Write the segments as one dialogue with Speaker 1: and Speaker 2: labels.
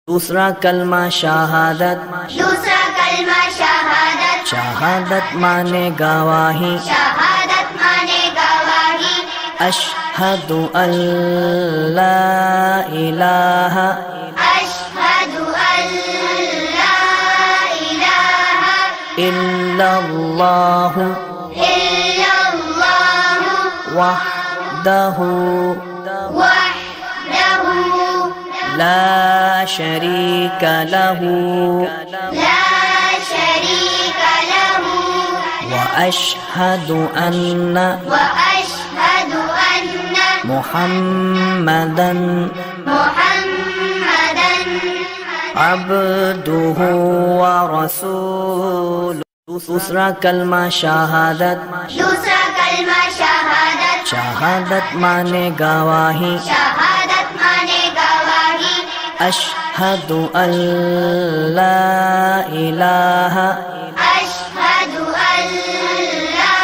Speaker 1: दूसरा कलमा शहादत।
Speaker 2: दूसरा कलमा शहादत।
Speaker 1: शहादत माने गवाही।
Speaker 2: शहादत माने गवाही।
Speaker 1: अशहदु अल्ला इलाहा।
Speaker 2: अशहदु अल्ला इलाहा
Speaker 1: इल्लल्लाहु
Speaker 2: इल्लल्लाहु
Speaker 1: वहदहु
Speaker 2: वहदहु
Speaker 1: ला शरीक लहु
Speaker 2: ला शरीक लहु
Speaker 1: व अशहदु अन्ना मुहम्मदन अब्दुहु व रसूलुहु। दूसरा कलमा शहादत।
Speaker 2: दूसरा कलमा शहादत।
Speaker 1: शहादत माने गवाही।
Speaker 2: शहादत माने गवाही।
Speaker 1: अशहदु अल्ला इलाहा।
Speaker 2: अशहदु अल्ला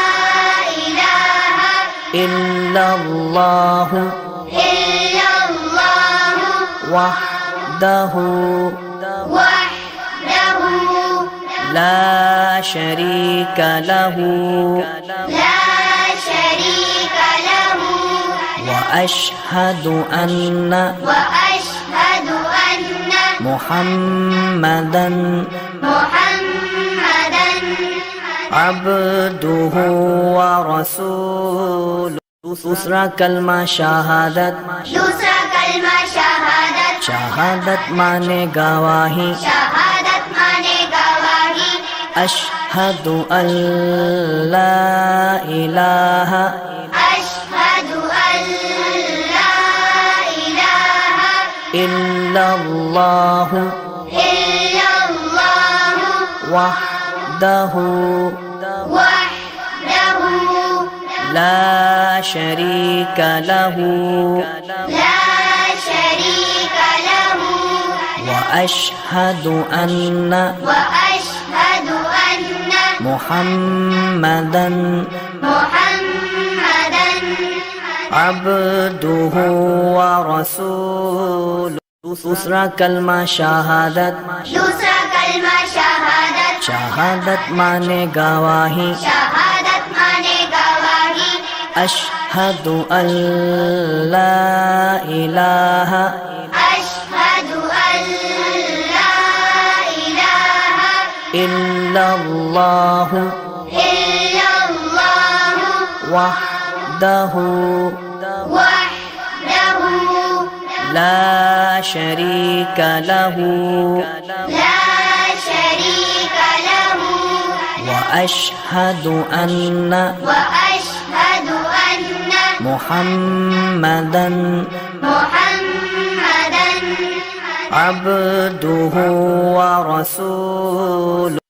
Speaker 2: इलाहा
Speaker 1: इल्लल्लाहु
Speaker 2: इल्लल्लाहु
Speaker 1: वहदहु
Speaker 2: वहदहु
Speaker 1: ला शरीक लहु
Speaker 2: ला शरीक लहु
Speaker 1: व अशहदु अन्ना मुहम्मदन अब्दुहु व रसूलुहु। दूसरा कलमा शहादत।
Speaker 2: दूसरा कलमा शहादत।
Speaker 1: शहादत माने गवाही।
Speaker 2: शहादत माने गवाही।
Speaker 1: अशहदु अल्ला इलाहा।
Speaker 2: अशहदु अल्ला इलाहा
Speaker 1: इल्लल्लाहु
Speaker 2: इल्लल्लाहु
Speaker 1: वहदहु
Speaker 2: वहदहु
Speaker 1: ला शरीक लहु
Speaker 2: ला शरीक लहु
Speaker 1: व अशहदु अन्ना मुहम्मदन अब्दुहु व रसूलुहु। दूसरा कलमा शहादत।
Speaker 2: दूसरा कलमा शहादत।
Speaker 1: शहादत माने गवाही।
Speaker 2: शहादत माने गवाही।
Speaker 1: अशहदु अल्ला इलाहा।
Speaker 2: अशहदु अल्ला इलाहा
Speaker 1: इल्लल्लाहु
Speaker 2: इल्लल्लाहु
Speaker 1: वहदहु
Speaker 2: वहदहु
Speaker 1: ला शरीक लहु
Speaker 2: ला शरीक लहु
Speaker 1: व अशहदु अन्ना मुहम्मदन अब्दुहु व रसूलुहु।